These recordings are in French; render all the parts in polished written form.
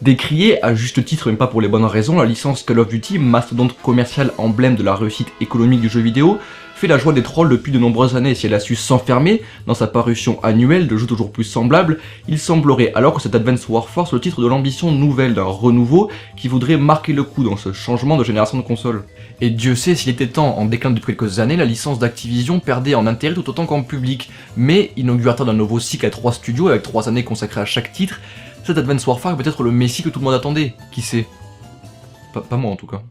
Décriée, à juste titre, mais pas pour les bonnes raisons, la licence Call of Duty, mastodonte commercial emblème de la réussite économique du jeu vidéo, fait la joie des trolls depuis de nombreuses années. Si elle a su s'enfermer dans sa parution annuelle de jeux toujours plus semblables, il semblerait alors que cet Advance Warfare soit le titre de l'ambition nouvelle d'un renouveau qui voudrait marquer le coup dans ce changement de génération de consoles. Et Dieu sait s'il était temps, en déclin depuis quelques années, la licence d'Activision perdait en intérêt tout autant qu'en public, mais inaugurateur d'un nouveau cycle à 3 studios avec 3 années consacrées à chaque titre, cet Advance Warfare est peut-être le messie que tout le monde attendait, qui sait. Pas moi en tout cas.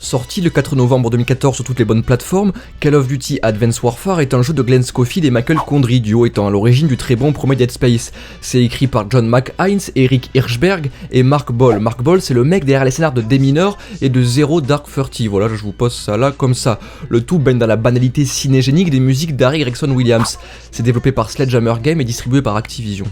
Sorti le 4 novembre 2014 sur toutes les bonnes plateformes, Call of Duty Advance Warfare est un jeu de Glenn Schofield et Michael Condrey, duo étant à l'origine du très bon premier Dead Space. C'est écrit par John McHines, Eric Hirschberg et Mark Ball. Mark Ball, c'est le mec derrière les scénars de Démineur et de Zero Dark Thirty. Voilà, je vous pose ça là comme ça. Le tout baigne dans la banalité cinégénique des musiques d'Harry Gregson Williams. C'est développé par Sledgehammer Game et distribué par Activision.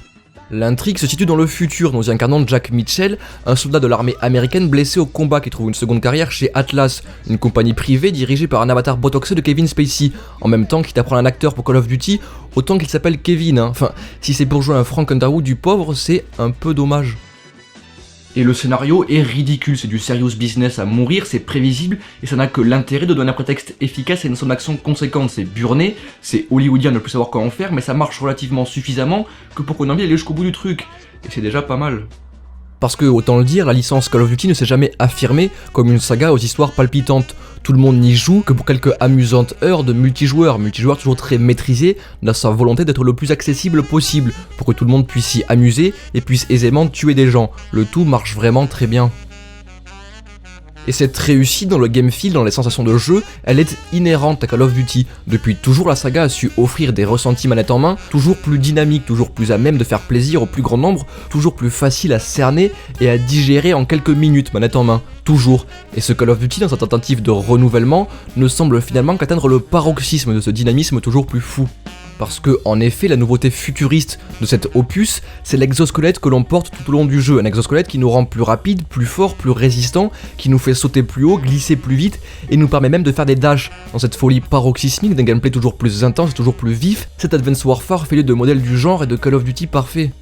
L'intrigue se situe dans le futur, nous y incarnons Jack Mitchell, un soldat de l'armée américaine blessé au combat qui trouve une seconde carrière chez Atlas, une compagnie privée dirigée par un avatar botoxé de Kevin Spacey. En même temps qu'il apprend un acteur pour Call of Duty, autant qu'il s'appelle Kevin, hein. Enfin, si c'est pour jouer un Frank Underwood du pauvre, c'est un peu dommage. Et le scénario est ridicule, c'est du serious business à mourir, c'est prévisible, et ça n'a que l'intérêt de donner un prétexte efficace et une somme d'action conséquente. C'est burné, c'est hollywoodien de ne plus savoir quoi en faire, mais ça marche relativement suffisamment que pour qu'on ait envie d'aller jusqu'au bout du truc. Et c'est déjà pas mal. Parce que, autant le dire, la licence Call of Duty ne s'est jamais affirmée comme une saga aux histoires palpitantes. Tout le monde n'y joue que pour quelques amusantes heures de multijoueur toujours très maîtrisé dans sa volonté d'être le plus accessible possible, pour que tout le monde puisse s'y amuser et puisse aisément tuer des gens. Le tout marche vraiment très bien. Et cette réussite dans le game feel, dans les sensations de jeu, elle est inhérente à Call of Duty. Depuis toujours, la saga a su offrir des ressentis manette en main, toujours plus dynamiques, toujours plus à même de faire plaisir au plus grand nombre, toujours plus facile à cerner et à digérer en quelques minutes manette en main. Toujours. Et ce Call of Duty, dans sa tentative de renouvellement, ne semble finalement qu'atteindre le paroxysme de ce dynamisme toujours plus fou. Parce que, en effet, la nouveauté futuriste de cet opus, c'est l'exosquelette que l'on porte tout au long du jeu. Un exosquelette qui nous rend plus rapide, plus fort, plus résistant, qui nous fait sauter plus haut, glisser plus vite, et nous permet même de faire des dashs. Dans cette folie paroxysmique d'un gameplay toujours plus intense et toujours plus vif, cet Advance Warfare fait lieu de modèle du genre et de Call of Duty parfait.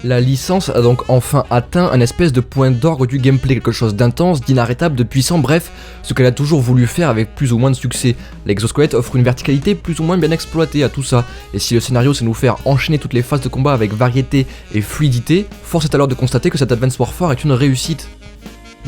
La licence a donc enfin atteint un espèce de point d'orgue du gameplay, quelque chose d'intense, d'inarrêtable, de puissant, bref, ce qu'elle a toujours voulu faire avec plus ou moins de succès. L'exosquelette offre une verticalité plus ou moins bien exploitée à tout ça, et si le scénario c'est nous faire enchaîner toutes les phases de combat avec variété et fluidité, force est alors de constater que cet Advance Warfare est une réussite.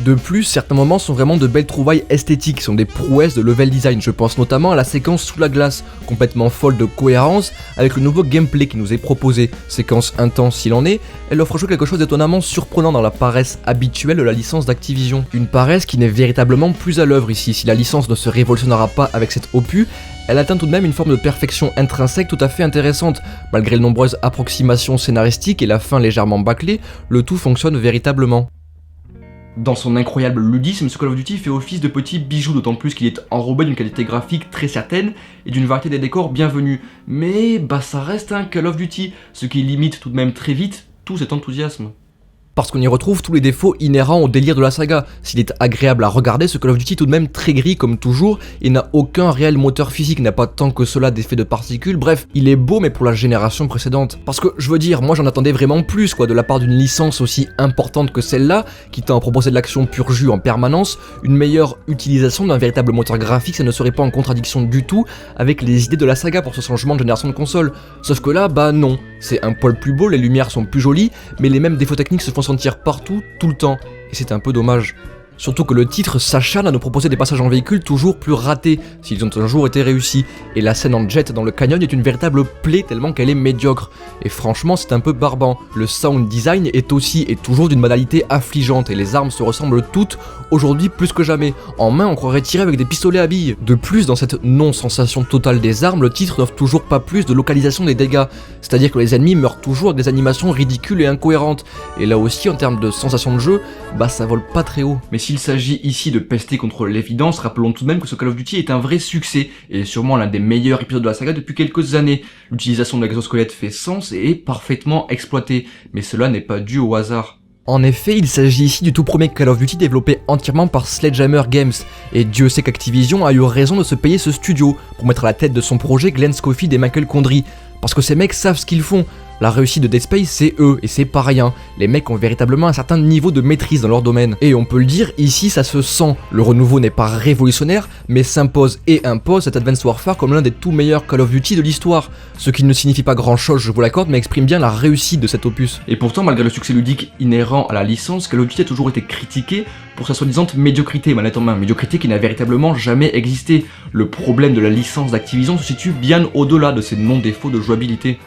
De plus, certains moments sont vraiment de belles trouvailles esthétiques, sont des prouesses de level design. Je pense notamment à la séquence sous la glace, complètement folle de cohérence, avec le nouveau gameplay qui nous est proposé. Séquence intense s'il en est, elle offre au jeu quelque chose d'étonnamment surprenant dans la paresse habituelle de la licence d'Activision. Une paresse qui n'est véritablement plus à l'œuvre ici. Si la licence ne se révolutionnera pas avec cet opus, elle atteint tout de même une forme de perfection intrinsèque tout à fait intéressante. Malgré les nombreuses approximations scénaristiques et la fin légèrement bâclée, le tout fonctionne véritablement. Dans son incroyable ludisme, ce Call of Duty fait office de petit bijou, d'autant plus qu'il est enrobé d'une qualité graphique très certaine et d'une variété des décors bienvenue. Mais ça reste un Call of Duty, ce qui limite tout de même très vite tout cet enthousiasme. Parce qu'on y retrouve tous les défauts inhérents au délire de la saga. S'il est agréable à regarder, ce Call of Duty est tout de même très gris comme toujours et n'a aucun réel moteur physique, n'a pas tant que cela d'effets de particules, bref, il est beau mais pour la génération précédente. Parce que je veux dire, moi j'en attendais vraiment plus de la part d'une licence aussi importante que celle-là, qui tend à proposer de l'action pur jus en permanence, une meilleure utilisation d'un véritable moteur graphique, ça ne serait pas en contradiction du tout avec les idées de la saga pour ce changement de génération de console. Sauf que là, non, c'est un poil plus beau, les lumières sont plus jolies, mais les mêmes défauts techniques se font sentir partout, tout le temps, et c'est un peu dommage. Surtout que le titre s'acharne à nous proposer des passages en véhicule toujours plus ratés, s'ils ont un jour été réussis, et la scène en jet dans le canyon est une véritable plaie tellement qu'elle est médiocre. Et franchement c'est un peu barbant, le sound design est aussi et toujours d'une banalité affligeante, et les armes se ressemblent toutes, aujourd'hui plus que jamais. En main on croirait tirer avec des pistolets à billes. De plus, dans cette non-sensation totale des armes, le titre n'offre toujours pas plus de localisation des dégâts, c'est-à-dire que les ennemis meurent toujours avec des animations ridicules et incohérentes, et là aussi en termes de sensation de jeu, ça vole pas très haut. Mais s'il s'agit ici de pester contre l'évidence, rappelons tout de même que ce Call of Duty est un vrai succès, et sûrement l'un des meilleurs épisodes de la saga depuis quelques années. L'utilisation de l'exosquelette fait sens et est parfaitement exploitée, mais cela n'est pas dû au hasard. En effet, il s'agit ici du tout premier Call of Duty développé entièrement par Sledgehammer Games, et Dieu sait qu'Activision a eu raison de se payer ce studio pour mettre à la tête de son projet Glenn Schofield et Michael Condrey, parce que ces mecs savent ce qu'ils font. La réussite de Dead Space, c'est eux, et c'est pas rien. Les mecs ont véritablement un certain niveau de maîtrise dans leur domaine. Et on peut le dire, ici ça se sent. Le renouveau n'est pas révolutionnaire, mais s'impose et impose cet Advanced Warfare comme l'un des tout meilleurs Call of Duty de l'histoire. Ce qui ne signifie pas grand chose, je vous l'accorde, mais exprime bien la réussite de cet opus. Et pourtant, malgré le succès ludique inhérent à la licence, Call of Duty a toujours été critiqué pour sa soi-disant médiocrité, manette en main. Médiocrité qui n'a véritablement jamais existé. Le problème de la licence d'Activision se situe bien au-delà de ces non-défauts de jouabilité.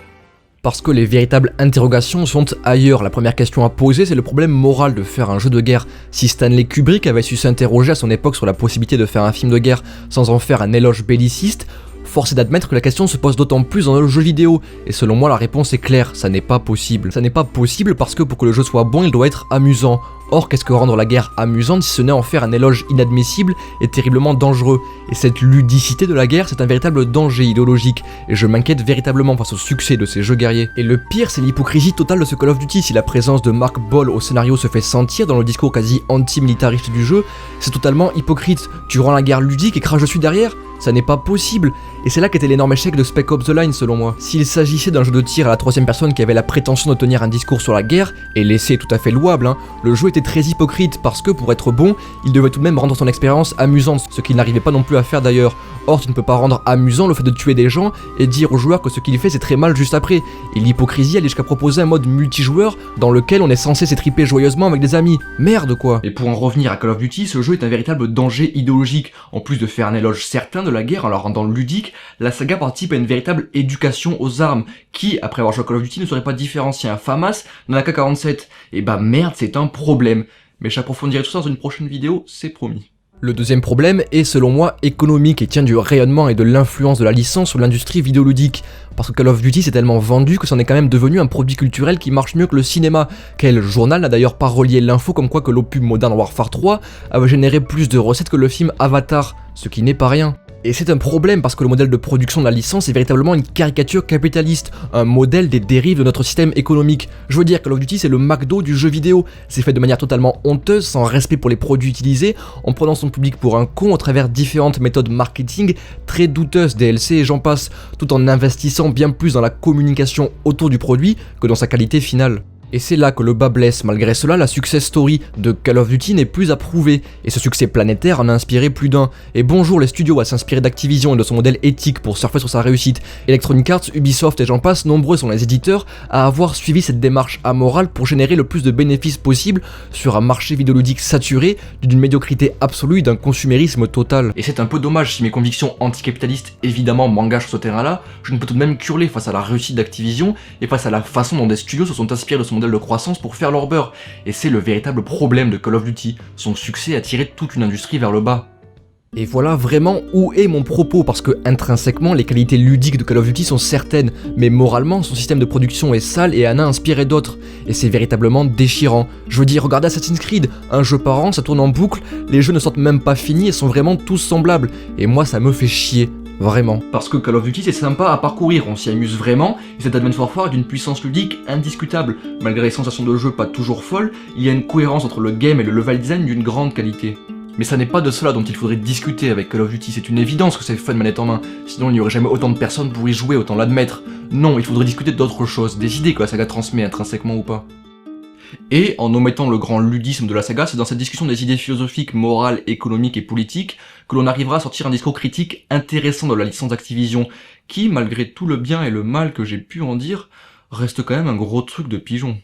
Parce que les véritables interrogations sont ailleurs. La première question à poser, c'est le problème moral de faire un jeu de guerre. Si Stanley Kubrick avait su s'interroger à son époque sur la possibilité de faire un film de guerre sans en faire un éloge belliciste, force est d'admettre que la question se pose d'autant plus dans le jeu vidéo, et selon moi la réponse est claire, ça n'est pas possible. Ça n'est pas possible parce que pour que le jeu soit bon, il doit être amusant. Or, qu'est-ce que rendre la guerre amusante si ce n'est en faire un éloge inadmissible et terriblement dangereux? Et cette ludicité de la guerre, c'est un véritable danger idéologique, et je m'inquiète véritablement face au succès de ces jeux guerriers. Et le pire, c'est l'hypocrisie totale de ce Call of Duty. Si la présence de Mark Ball au scénario se fait sentir dans le discours quasi anti-militariste du jeu, c'est totalement hypocrite. Tu rends la guerre ludique et craches dessus derrière? Ça n'est pas possible, et c'est là qu'était l'énorme échec de Spec Ops The Line selon moi. S'il s'agissait d'un jeu de tir à la troisième personne qui avait la prétention de tenir un discours sur la guerre, et l'essai est tout à fait louable, le jeu était très hypocrite parce que pour être bon, il devait tout de même rendre son expérience amusante, ce qu'il n'arrivait pas non plus à faire d'ailleurs. Or tu ne peux pas rendre amusant le fait de tuer des gens et dire aux joueurs que ce qu'il fait c'est très mal juste après. Et l'hypocrisie allait jusqu'à proposer un mode multijoueur dans lequel on est censé s'étriper joyeusement avec des amis. Merde quoi. Et pour en revenir à Call of Duty, ce jeu est un véritable danger idéologique. En plus de faire un éloge certain de la guerre en la rendant ludique, la saga participe à une véritable éducation aux armes. Qui, après avoir joué à Call of Duty, ne saurait pas différencier un FAMAS d'un AK-47? Et bah merde, c'est un problème. Mais j'approfondirai tout ça dans une prochaine vidéo, c'est promis. Le deuxième problème est selon moi économique et tient du rayonnement et de l'influence de la licence sur l'industrie vidéoludique. Parce que Call of Duty s'est tellement vendu que c'en est quand même devenu un produit culturel qui marche mieux que le cinéma. Quel journal n'a d'ailleurs pas relié l'info comme quoi que l'opus Modern Warfare 3 avait généré plus de recettes que le film Avatar, ce qui n'est pas rien. Et c'est un problème parce que le modèle de production de la licence est véritablement une caricature capitaliste, un modèle des dérives de notre système économique. Je veux dire, Call of Duty c'est le McDo du jeu vidéo, c'est fait de manière totalement honteuse, sans respect pour les produits utilisés, en prenant son public pour un con au travers différentes méthodes marketing très douteuses, DLC et j'en passe, tout en investissant bien plus dans la communication autour du produit que dans sa qualité finale. Et c'est là que le bas blesse. Malgré cela, la success story de Call of Duty n'est plus à prouver, et ce succès planétaire en a inspiré plus d'un. Et bonjour les studios à s'inspirer d'Activision et de son modèle éthique pour surfer sur sa réussite. Electronic Arts, Ubisoft et j'en passe, nombreux sont les éditeurs à avoir suivi cette démarche amorale pour générer le plus de bénéfices possible sur un marché vidéoludique saturé d'une médiocrité absolue et d'un consumérisme total. Et c'est un peu dommage si mes convictions anticapitalistes évidemment m'engagent sur ce terrain-là, je ne peux tout de même hurler face à la réussite d'Activision et face à la façon dont des studios se sont inspirés de son modèle de croissance pour faire leur beurre. Et c'est le véritable problème de Call of Duty. Son succès a tiré toute une industrie vers le bas. Et voilà vraiment où est mon propos, parce que intrinsèquement les qualités ludiques de Call of Duty sont certaines, mais moralement son système de production est sale et en a inspiré d'autres, et c'est véritablement déchirant. Je veux dire, regardez Assassin's Creed, un jeu par an, ça tourne en boucle, les jeux ne sortent même pas finis et sont vraiment tous semblables, et moi ça me fait chier. Vraiment. Parce que Call of Duty c'est sympa à parcourir, on s'y amuse vraiment, et cet Advanced Warfare est d'une puissance ludique indiscutable. Malgré les sensations de jeu pas toujours folles, il y a une cohérence entre le game et le level design d'une grande qualité. Mais ça n'est pas de cela dont il faudrait discuter avec Call of Duty, c'est une évidence que c'est fun manette en main, sinon il n'y aurait jamais autant de personnes pour y jouer, autant l'admettre. Non, il faudrait discuter d'autres choses, des idées que la saga transmet intrinsèquement ou pas. Et, en omettant le grand ludisme de la saga, c'est dans cette discussion des idées philosophiques, morales, économiques et politiques que l'on arrivera à sortir un discours critique intéressant de la licence d'Activision, qui, malgré tout le bien et le mal que j'ai pu en dire, reste quand même un gros truc de pigeon.